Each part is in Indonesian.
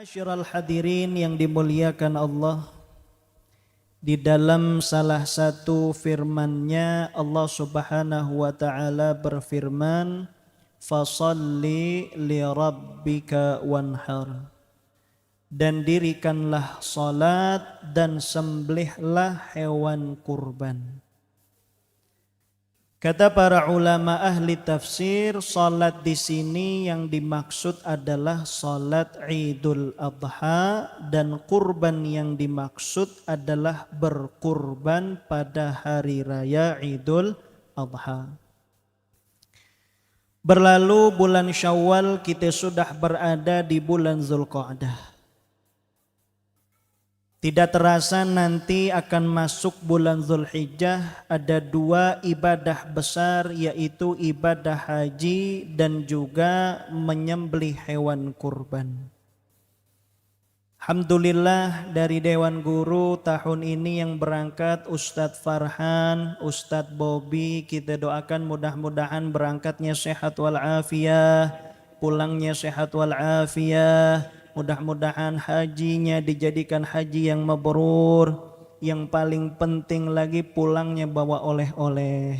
Ma'asyiral hadirin yang dimuliakan Allah, di dalam salah satu firman-Nya Allah Subhanahu wa taala berfirman, "Fashalli li rabbika wanhar." Dan dirikanlah salat dan sembelihlah hewan kurban. Kata para ulama ahli tafsir, salat di sini yang dimaksud adalah salat Idul Adha, dan kurban yang dimaksud adalah berkurban pada hari raya Idul Adha. Berlalu bulan Syawal, kita sudah berada di bulan Zulqa'dah. Tidak terasa nanti akan masuk bulan Zulhijjah. Ada dua ibadah besar, yaitu ibadah haji dan juga menyembelih hewan kurban. Alhamdulillah, dari Dewan Guru tahun ini yang berangkat Ustadz Farhan, Ustadz Bobby, kita doakan mudah-mudahan berangkatnya sehat walafiat, pulangnya sehat walafiat. Mudah-mudahan hajinya dijadikan haji yang mabrur. Yang paling penting lagi pulangnya bawa oleh-oleh.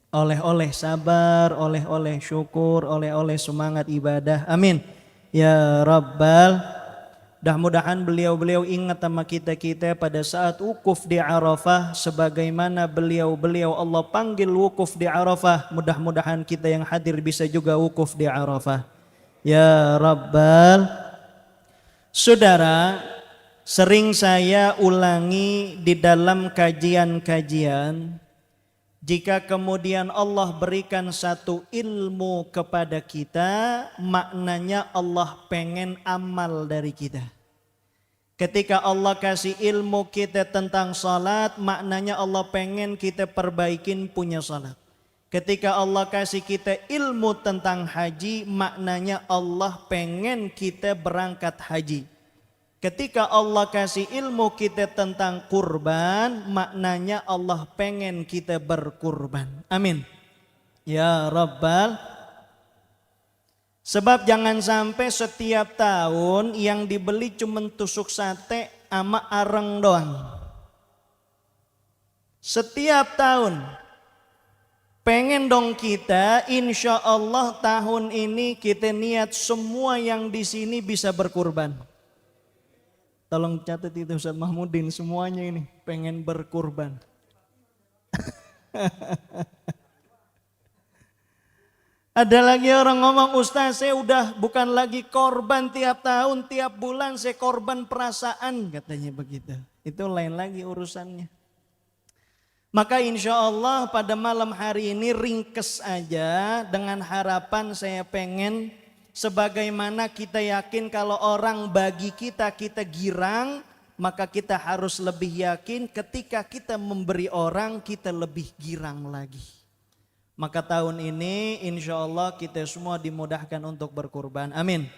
Oleh-oleh sabar, oleh-oleh syukur, oleh-oleh semangat ibadah. Amin. Ya Rabbal. Mudah-mudahan beliau-beliau ingat sama kita-kita pada saat wukuf di Arafah. Sebagaimana beliau-beliau Allah panggil wukuf di Arafah. Mudah-mudahan kita yang hadir bisa juga wukuf di Arafah. Ya Rabbal. Saudara, sering saya ulangi di dalam kajian-kajian, jika kemudian Allah berikan satu ilmu kepada kita, maknanya Allah pengen amal dari kita. Ketika Allah kasih ilmu kita tentang salat, maknanya Allah pengen kita perbaikin punya salat. Ketika Allah kasih kita ilmu tentang haji, maknanya Allah pengen kita berangkat haji. Ketika Allah kasih ilmu kita tentang kurban, maknanya Allah pengen kita berkurban. Amin. Ya Rabbal. Sebab jangan sampai setiap tahun yang dibeli cuma tusuk sate sama areng doang. Setiap tahun pengen dong kita, insya Allah tahun ini kita niat semua yang di sini bisa berkurban. Tolong catat itu Ustaz Mahmudin, semuanya ini pengen berkurban. Ada lagi orang ngomong, Ustaz saya udah bukan lagi korban tiap tahun, tiap bulan saya korban perasaan, katanya begitu. Itu lain lagi urusannya. Maka insya Allah pada malam hari ini ringkes aja dengan harapan saya pengen sebagaimana kita yakin kalau orang bagi kita girang, maka kita harus lebih yakin ketika kita memberi orang kita lebih girang lagi. Maka tahun ini insya Allah kita semua dimudahkan untuk berkurban. Amin.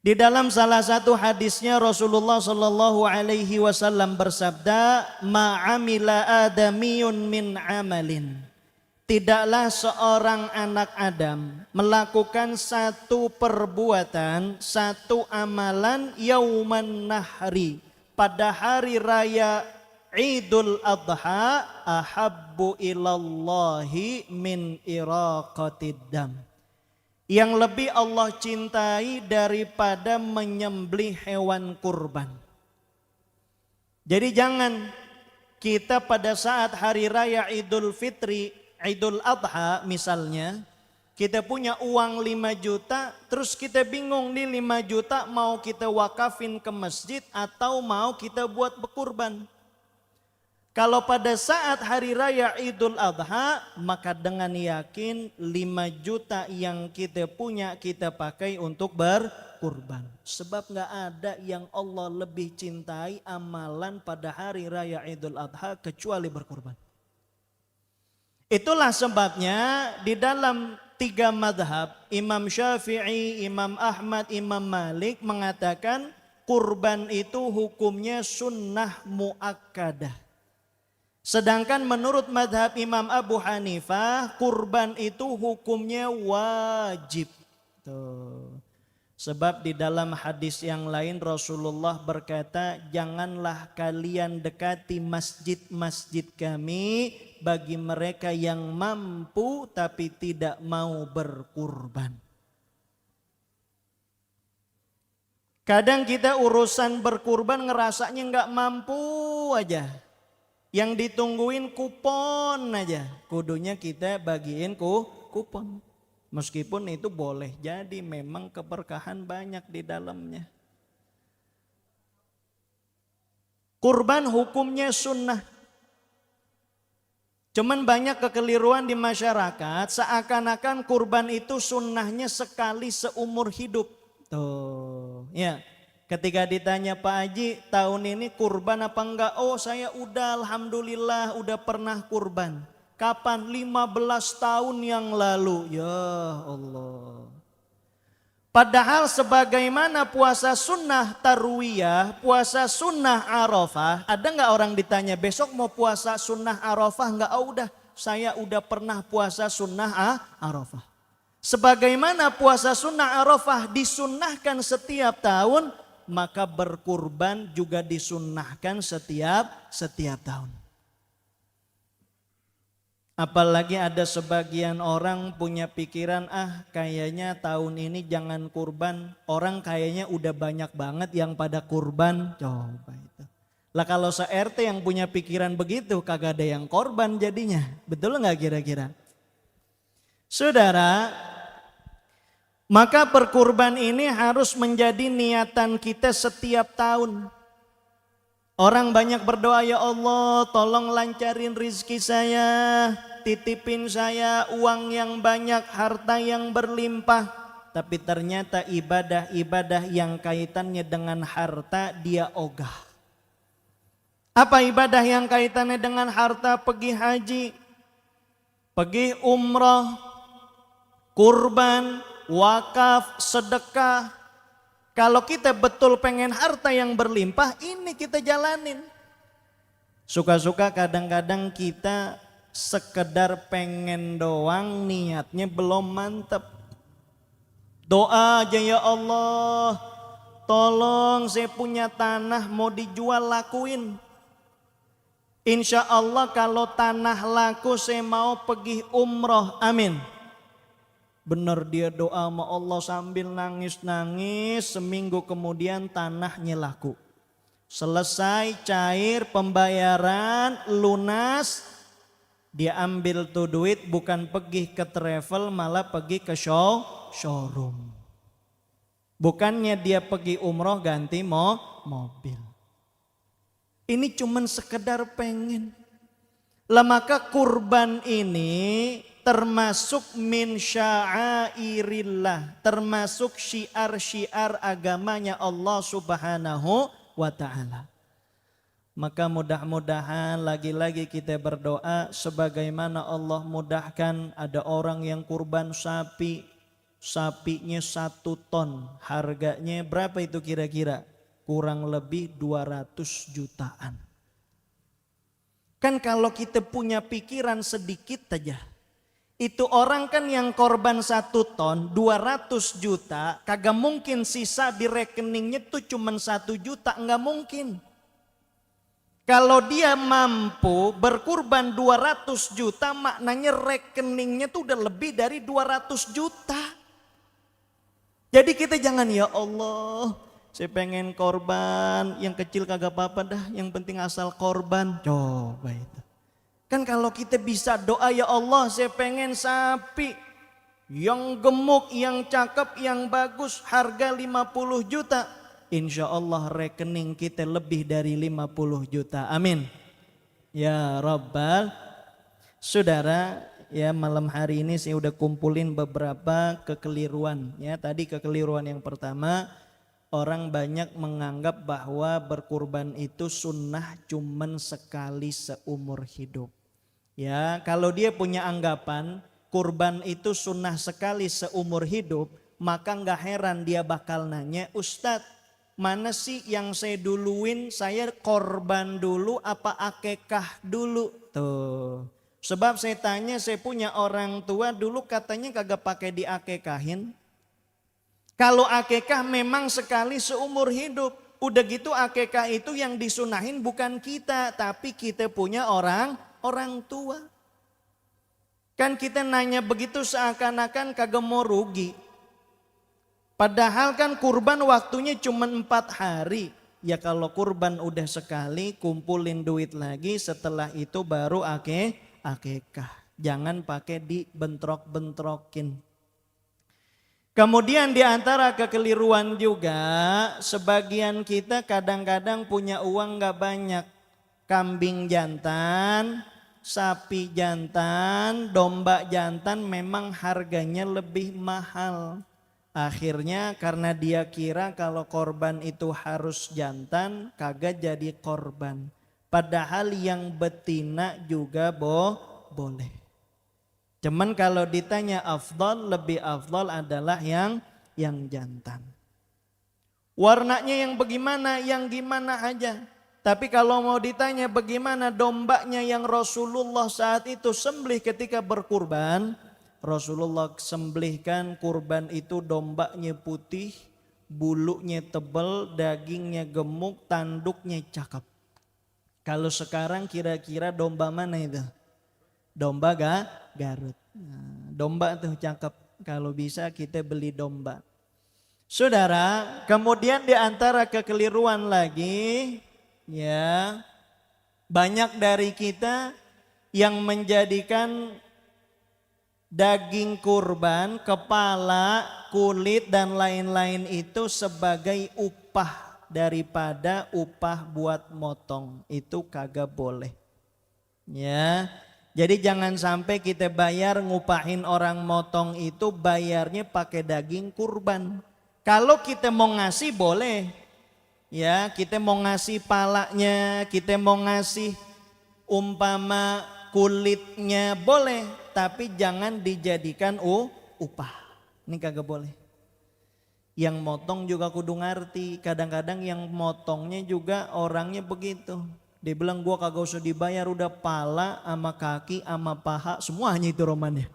Di dalam salah satu hadisnya Rasulullah sallallahu alaihi wasallam bersabda, "Ma'amila adamiyun min amalin." Tidaklah seorang anak Adam melakukan satu perbuatan, satu amalan yauman nahri, pada hari raya Idul Adha, ahabbu ilallahi min iraqatid dam, yang lebih Allah cintai daripada menyembelih hewan kurban. Jadi jangan kita pada saat hari raya Idul Fitri, Idul Adha misalnya, kita punya uang 5 juta, terus kita bingung nih 5 juta mau kita wakafin ke masjid atau mau kita buat berkurban. Kalau pada saat hari raya Idul Adha, maka dengan yakin 5 juta yang kita punya kita pakai untuk berkurban. Sebab gak ada yang Allah lebih cintai amalan pada hari raya Idul Adha kecuali berkurban. Itulah sebabnya di dalam 3 madhab, Imam Syafi'i, Imam Ahmad, Imam Malik mengatakan kurban itu hukumnya sunnah muakkadah. Sedangkan menurut madhab Imam Abu Hanifah, kurban itu hukumnya wajib. Tuh. Sebab di dalam hadis yang lain Rasulullah berkata, janganlah kalian dekati masjid-masjid kami bagi mereka yang mampu tapi tidak mau berkurban. Kadang kita urusan berkurban ngerasanya nggak mampu aja. Yang ditungguin kupon aja. Kudunya kita bagiin kupon. Meskipun itu boleh jadi memang keberkahan banyak di dalamnya. Kurban hukumnya sunnah. Cuman banyak kekeliruan di masyarakat, seakan-akan kurban itu sunnahnya sekali seumur hidup. Tuh, ya. Ketika ditanya Pak Haji, tahun ini kurban apa enggak? Oh, saya udah alhamdulillah udah pernah kurban. Kapan? 15 tahun yang lalu. Ya Allah. Padahal sebagaimana puasa sunnah tarwiyah, puasa sunnah Arafah, ada nggak orang ditanya besok mau puasa sunnah Arafah nggak? Oh udah, saya udah pernah puasa sunnah Arafah. Sebagaimana puasa sunnah Arafah disunnahkan setiap tahun, maka berkurban juga disunnahkan setiap tahun. Apalagi ada sebagian orang punya pikiran, kayaknya tahun ini jangan kurban. Orang kayaknya udah banyak banget yang pada kurban. Coba itu. Lah kalau se-RT yang punya pikiran begitu kagak ada yang korban jadinya. Betul nggak kira-kira? Saudara, maka berkurban ini harus menjadi niatan kita setiap tahun. Orang banyak berdoa, ya Allah tolong lancarin rizki saya, titipin saya uang yang banyak, harta yang berlimpah. Tapi ternyata ibadah-ibadah yang kaitannya dengan harta dia ogah. Apa ibadah yang kaitannya dengan harta? Pergi haji, pergi umrah, kurban, wakaf, sedekah. Kalau kita betul pengen harta yang berlimpah, ini kita jalanin. Suka-suka kadang-kadang kita sekedar pengen doang, niatnya belum mantep. Doa aja, ya Allah tolong saya punya tanah mau dijual, lakuin. Insya Allah kalau tanah laku saya mau pergi umroh, amin. Benar dia doa sama Allah sambil nangis-nangis, seminggu kemudian tanahnya laku. Selesai cair pembayaran, lunas, dia ambil tuh duit bukan pergi ke travel malah pergi ke showroom. Bukannya dia pergi umroh ganti mobil. Ini cuman sekedar pengen. Lah maka kurban ini termasuk min sya'airillah, termasuk syiar-syiar agamanya Allah Subhanahu wa ta'ala. Maka mudah-mudahan lagi-lagi kita berdoa sebagaimana Allah mudahkan. Ada orang yang kurban sapi, sapinya 1 ton, harganya berapa itu kira-kira? Kurang lebih 200 jutaan. Kan kalau kita punya pikiran sedikit aja, itu orang kan yang korban 1 ton 200 juta, kagak mungkin sisa di rekeningnya tuh cuma 1 juta, enggak mungkin. Kalau dia mampu berkurban 200 juta, maknanya rekeningnya tuh udah lebih dari 200 juta. Jadi kita jangan, ya Allah saya pengen korban, yang kecil kagak apa-apa dah, yang penting asal korban. Coba itu. Kan kalau kita bisa doa, ya Allah saya pengen sapi yang gemuk, yang cakep, yang bagus, harga 50 juta. Insya Allah rekening kita lebih dari 50 juta. Amin. Ya Rabbal. Saudara, ya malam hari ini saya udah kumpulin beberapa kekeliruan. Ya, tadi kekeliruan yang pertama, orang banyak menganggap bahwa berkurban itu sunnah cuman sekali seumur hidup. Ya, kalau dia punya anggapan kurban itu sunnah sekali seumur hidup, maka nggak heran dia bakal nanya, Ustadz, mana sih yang saya duluin? Saya korban dulu apa akekah dulu? Tuh. Sebab saya tanya, saya punya orang tua dulu katanya kagak pakai diakekahin. Kalau akikah memang sekali seumur hidup. Udah gitu akikah itu yang disunahin bukan kita, tapi kita punya orang tua. Kan kita nanya begitu seakan-akan kagak mau rugi. Padahal kan kurban waktunya cuma 4 hari. Ya kalau kurban udah sekali, kumpulin duit lagi, setelah itu baru akikah. Jangan pakai dibentrok-bentrokin. Kemudian di antara kekeliruan juga, sebagian kita kadang-kadang punya uang gak banyak. Kambing jantan, sapi jantan, domba jantan memang harganya lebih mahal. Akhirnya karena dia kira kalau korban itu harus jantan, kagak jadi korban. Padahal yang betina juga boleh. Cuman kalau ditanya afdal, lebih afdal adalah yang jantan. Warnanya yang bagaimana, yang gimana aja. Tapi kalau mau ditanya bagaimana dombanya yang Rasulullah saat itu sembelih ketika berkurban, Rasulullah sembelihkan kurban itu dombanya putih, bulunya tebal, dagingnya gemuk, tanduknya cakep. Kalau sekarang kira-kira domba mana itu? Domba Garut. Nah, domba tuh cakep. Kalau bisa kita beli domba. Saudara, kemudian di antara kekeliruan lagi, ya, banyak dari kita yang menjadikan daging kurban, kepala, kulit dan lain-lain itu sebagai upah daripada upah buat motong. Itu kagak boleh. Ya. Jadi jangan sampai kita bayar ngupahin orang motong itu bayarnya pakai daging kurban. Kalau kita mau ngasih boleh. Ya, kita mau ngasih palanya, kita mau ngasih umpama kulitnya boleh, tapi jangan dijadikan upah. Ini kagak boleh. Yang motong juga kudu ngerti, kadang-kadang yang motongnya juga orangnya begitu. Dia bilang gua kagak usah dibayar, udah pala sama kaki sama paha semuanya itu romannya.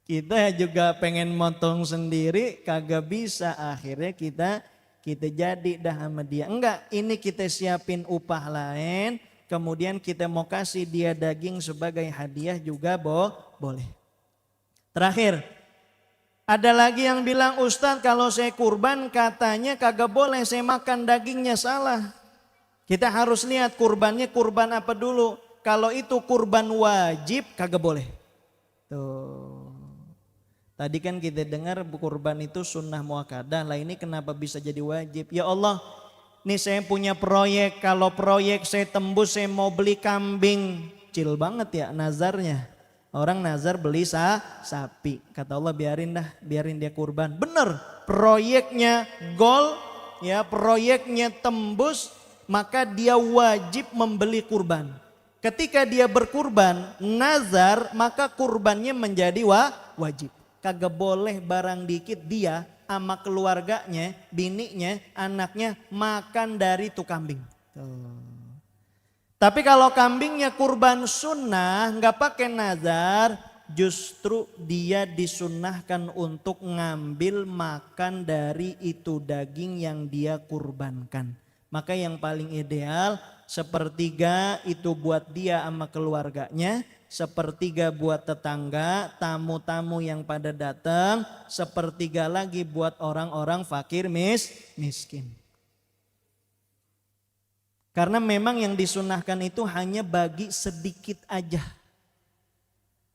Kita juga pengen motong sendiri kagak bisa, akhirnya kita jadi dah sama dia. Enggak, ini kita siapin upah lain, kemudian kita mau kasih dia daging sebagai hadiah juga boleh. Terakhir, ada lagi yang bilang, Ustadz kalau saya kurban katanya kagak boleh saya makan dagingnya, salah. Kita harus lihat kurbannya kurban apa dulu. Kalau itu kurban wajib kagak boleh. Tuh. Tadi kan kita dengar kurban itu sunnah muakkadah. Lah ini kenapa bisa jadi wajib? Ya Allah, nih saya punya proyek. Kalau proyek saya tembus, saya mau beli kambing. Kecil banget ya nazarnya. Orang nazar beli sapi. Kata Allah biarin dia kurban. Bener, proyeknya gol, ya proyeknya tembus, maka dia wajib membeli kurban. Ketika dia berkurban, nazar, maka kurbannya menjadi wajib. Kagak boleh barang dikit dia sama keluarganya, bininya, anaknya makan dari tuh kambing. Tuh. Tapi kalau kambingnya kurban sunnah, nggak pakai nazar, justru dia disunnahkan untuk ngambil makan dari itu daging yang dia kurbankan. Maka yang paling ideal 1/3 itu buat dia sama keluarganya, 1/3 buat tetangga, tamu-tamu yang pada datang, 1/3 lagi buat orang-orang fakir miskin. Karena memang yang disunahkan itu hanya bagi sedikit aja.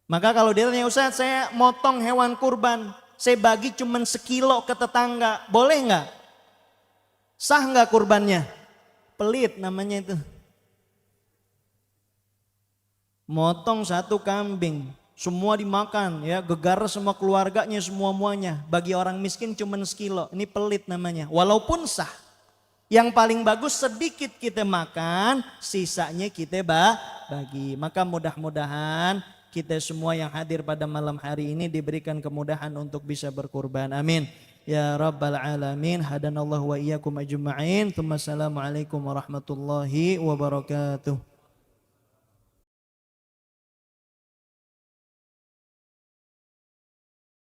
Maka kalau dia tanya, Ustaz saya motong hewan kurban, saya bagi cuma sekilo ke tetangga, boleh nggak? Sah nggak kurbannya? Pelit namanya itu. Motong 1 kambing, semua dimakan ya, gegar semua keluarganya semuanya. Bagi orang miskin cuma sekilo, ini pelit namanya. Walaupun sah. Yang paling bagus sedikit kita makan, sisanya kita bagi. Maka mudah-mudahan kita semua yang hadir pada malam hari ini diberikan kemudahan untuk bisa berkurban. Amin. Ya Rabbal Alamin, hadanallahu wa iyyakum ajma'in. Assalamualaikum warahmatullahi wabarakatuh.